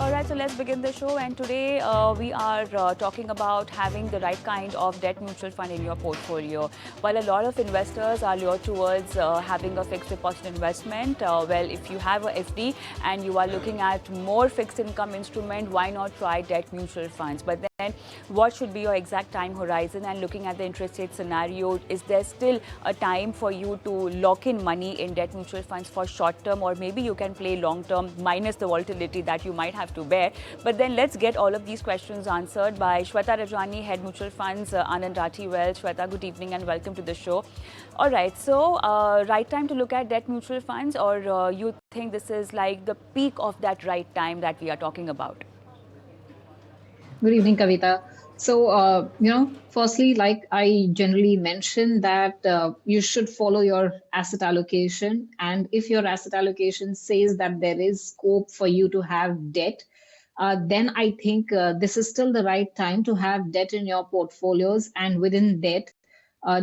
All right, so let's begin the show. And today we are talking about having the right kind of debt mutual fund in your portfolio. While a lot of investors are lured towards having a fixed deposit investment, well, if you have a FD and you are looking at more fixed income instrument, why not try debt mutual funds? But then what should be your exact time horizon? And looking at the interest rate scenario, is there still a time for you to lock in money in debt mutual funds for short term, or maybe you can play long term minus the volatility that you might have to bear? But then let's get all of these questions answered by Shweta Rajwani, Head Mutual Funds, Anand Rathi Wealth. Shweta, good evening and welcome to the show. All right, so right time to look at debt mutual funds, or you think this is like the peak of that right time that we are talking about? Good evening, Kavita. So, firstly, like I generally mention that you should follow your asset allocation. And if your asset allocation says that there is scope for you to have debt, then I think this is still the right time to have debt in your portfolios. And within debt,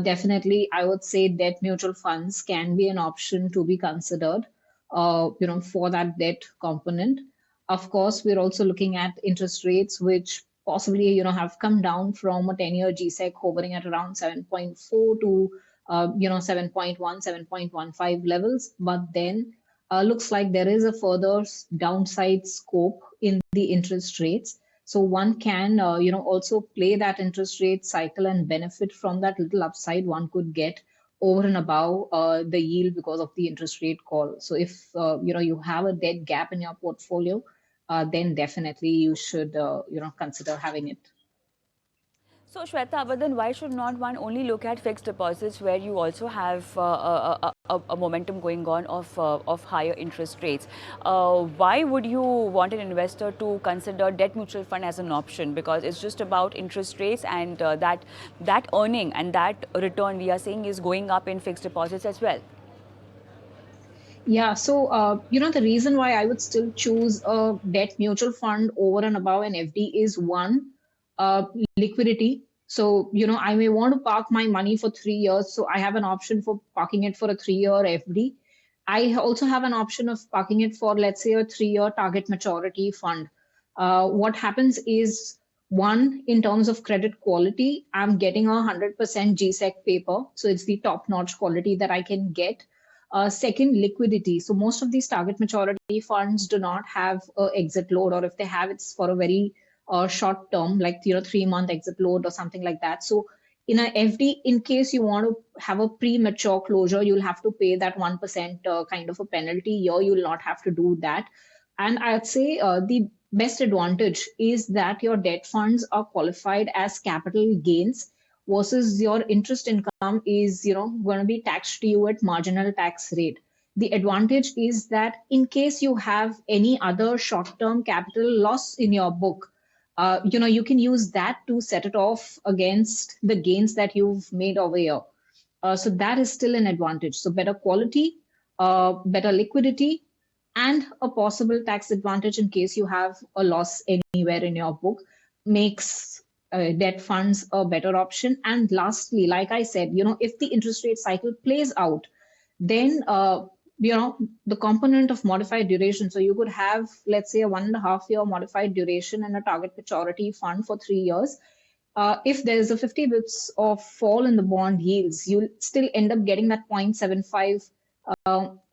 definitely, I would say debt mutual funds can be an option to be considered, for that debt component. Of course, we're also looking at interest rates, which possibly, have come down from a 10-year GSEC hovering at around 7.4 to, 7.1, 7.15 levels. But then looks like there is a further downside scope in the interest rates. So one can, also play that interest rate cycle and benefit from that little upside one could get over and above the yield because of the interest rate call. So if you have a debt gap in your portfolio, then definitely you should consider having it. So, Shweta, but then why should not one only look at fixed deposits where you also have a momentum going on of higher interest rates? Why would you want an investor to consider debt mutual fund as an option? Because it's just about interest rates, and that earning and that return we are seeing is going up in fixed deposits as well. Yeah, so the reason why I would still choose a debt mutual fund over and above an FD is one, liquidity. So, I may want to park my money for 3 years, so I have an option for parking it for a 3-year FD. I also have an option of parking it for, let's say, a 3-year target maturity fund. What happens is, one, in terms of credit quality, I'm getting a 100% GSEC paper, so it's the top-notch quality that I can get. Second, liquidity. So most of these target maturity funds do not have a exit load, or if they have, it's for a very short term, like 3-month exit load or something like that. So in a FD, in case you want to have a premature closure, you'll have to pay that 1% kind of a penalty. Here, you'll not have to do that. And I'd say the best advantage is that your debt funds are qualified as capital gains versus your interest income is going to be taxed to you at marginal tax rate. The advantage is that in case you have any other short term capital loss in your book, you can use that to set it off against the gains that you've made over here. So that is still an advantage. So better quality, better liquidity, and a possible tax advantage in case you have a loss anywhere in your book makes debt funds a better option. And lastly, like I said, if the interest rate cycle plays out, then the component of modified duration. So you could have, let's say, a 1.5-year modified duration and a target maturity fund for 3 years. If there's a 50 bits of fall in the bond yields, you'll still end up getting that 0.75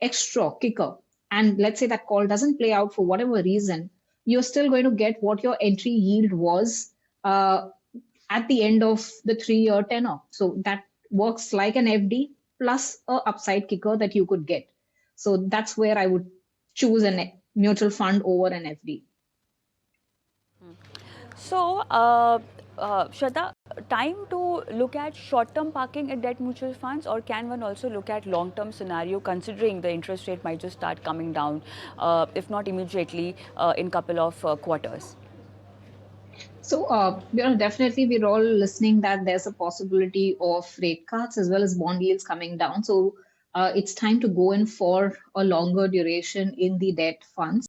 extra kicker. And let's say that call doesn't play out for whatever reason, you're still going to get what your entry yield was at the end of the 3-year tenor. So that works like an FD plus a upside kicker that you could get. So that's where I would choose a mutual fund over an FD. So, Shweta, time to look at short-term parking at debt mutual funds, or can one also look at long-term scenario considering the interest rate might just start coming down, if not immediately, in couple of quarters? So, definitely we're all listening that there's a possibility of rate cuts as well as bond yields coming down. So, it's time to go in for a longer duration in the debt funds.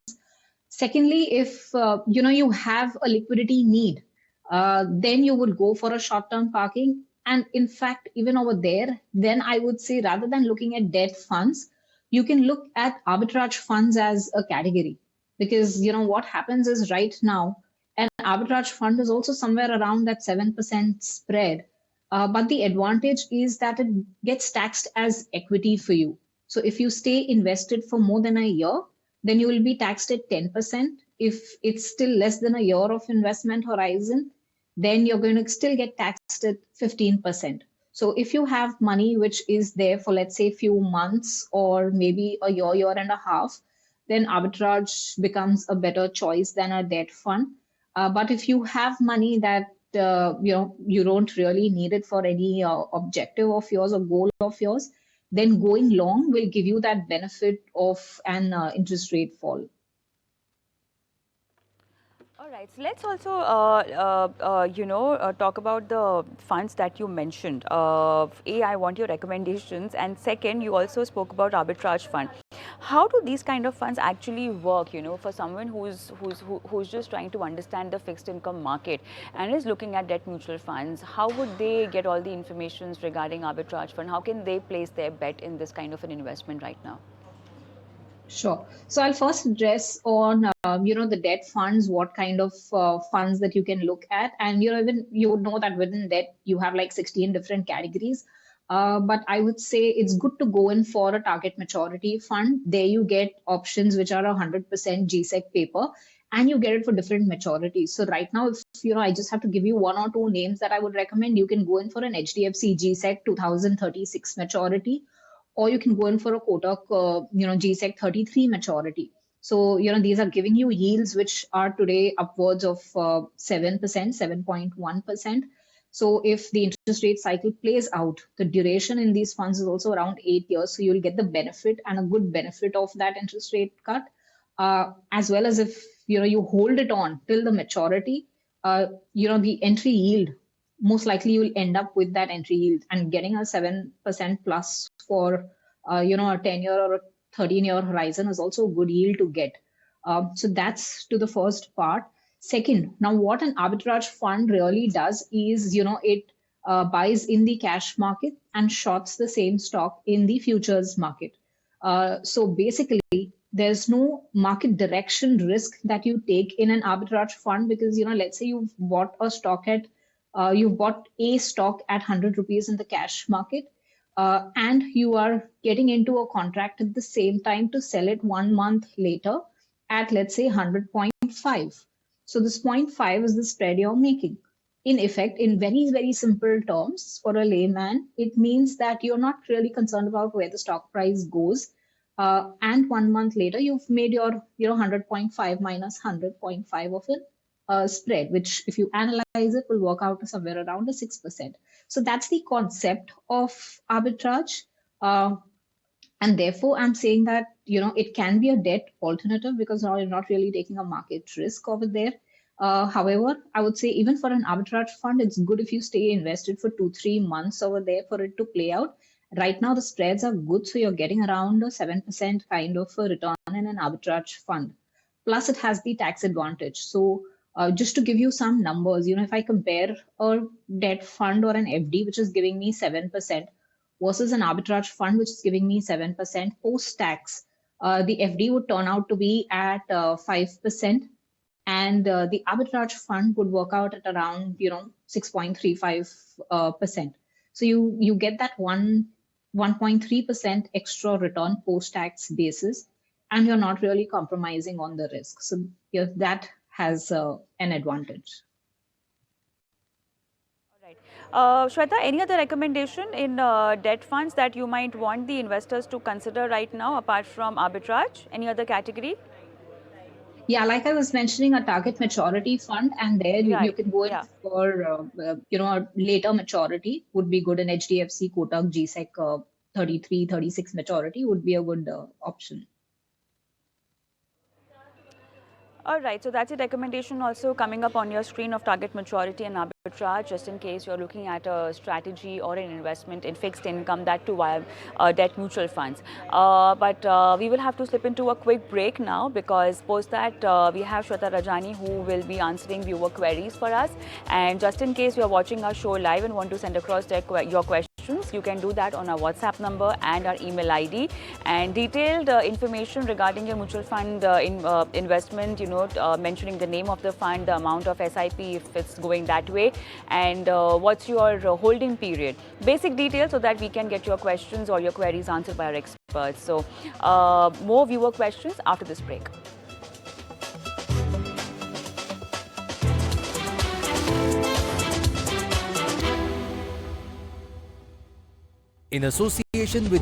Secondly, if you have a liquidity need, then you would go for a short-term parking. And in fact, even over there, then I would say rather than looking at debt funds, you can look at arbitrage funds as a category. because what happens is right now an arbitrage fund is also somewhere around that 7% spread. But the advantage is that it gets taxed as equity for you. So if you stay invested for more than a year, then you will be taxed at 10%. If it's still less than a year of investment horizon, then you're going to still get taxed at 15%. So if you have money which is there for, let's say, a few months or maybe a year, year and a half, then arbitrage becomes a better choice than a debt fund. But if you have money that you don't really need it for any objective of yours or goal of yours, then going long will give you that benefit of an interest rate fall. All right, so let's also, talk about the funds that you mentioned. I want your recommendations, and second, you also spoke about arbitrage fund. How do these kind of funds actually work? For someone who's just trying to understand the fixed income market and is looking at debt mutual funds, how would they get all the information regarding arbitrage fund? How can they place their bet in this kind of an investment right now? Sure. So I'll first address on the debt funds, what kind of funds that you can look at, and even you would know that within debt you have like 16 different categories. But I would say it's good to go in for a target maturity fund. There you get options which are 100% GSEC paper, and you get it for different maturities. So right now, if I just have to give you one or two names that I would recommend, you can go in for an HDFC GSEC 2036 maturity, or you can go in for a Kotak, GSEC 33 maturity. So, these are giving you yields which are today upwards of 7%, 7.1%. So if the interest rate cycle plays out, the duration in these funds is also around 8 years. So you'll get the benefit and a good benefit of that interest rate cut, as well as if, you hold it on till the maturity, the entry yield, most likely you'll end up with that entry yield, and getting a 7% plus for a 10-year or a 13-year horizon is also a good yield to get. So that's to the first part. Second, now what an arbitrage fund really does is, it buys in the cash market and shorts the same stock in the futures market. So basically, there's no market direction risk that you take in an arbitrage fund, because, let's say you've bought a stock at you bought a stock at 100 rupees in the cash market, and you are getting into a contract at the same time to sell it 1 month later at, let's say, 100.5. So this 0.5 is the spread you're making. In effect, in very, very simple terms, for a layman, it means that you're not really concerned about where the stock price goes. And 1 month later, you've made your 100.5 minus 100.5 of it spread, which if you analyze it will work out to somewhere around a 6%. So that's the concept of arbitrage. And therefore, I'm saying that, it can be a debt alternative because now you're not really taking a market risk over there. However, I would say even for an arbitrage fund, it's good if you stay invested for 2-3 months over there for it to play out. Right now, the spreads are good, so you're getting around a 7% kind of a return in an arbitrage fund. Plus, it has the tax advantage. So just to give you some numbers, if I compare a debt fund or an FD, which is giving me 7%, versus an arbitrage fund, which is giving me 7% post-tax, the FD would turn out to be at 5%, and the arbitrage fund would work out at around 6.35%. So you get that 1.3% extra return post-tax basis, and you're not really compromising on the risk. So that has an advantage. Shweta, any other recommendation in debt funds that you might want the investors to consider right now, apart from arbitrage? Any other category? Yeah, like I was mentioning, a target maturity fund, and there you can go in for a later maturity would be good. An HDFC Kotak GSEC 33, 36 maturity would be a good option. All right, so that's a recommendation also coming up on your screen of target maturity and arbitrage, just in case you're looking at a strategy or an investment in fixed income, that too via debt mutual funds. But we will have to slip into a quick break now, because post that we have Shweta Rajani, who will be answering viewer queries for us. And just in case you're watching our show live and want to send across your questions, you can do that on our WhatsApp number and our email ID. And detailed information regarding your mutual fund investment, mentioning the name of the fund, the amount of SIP if it's going that way, and what's your holding period. Basic details so that we can get your questions or your queries answered by our experts. So more viewer questions after this break. In association with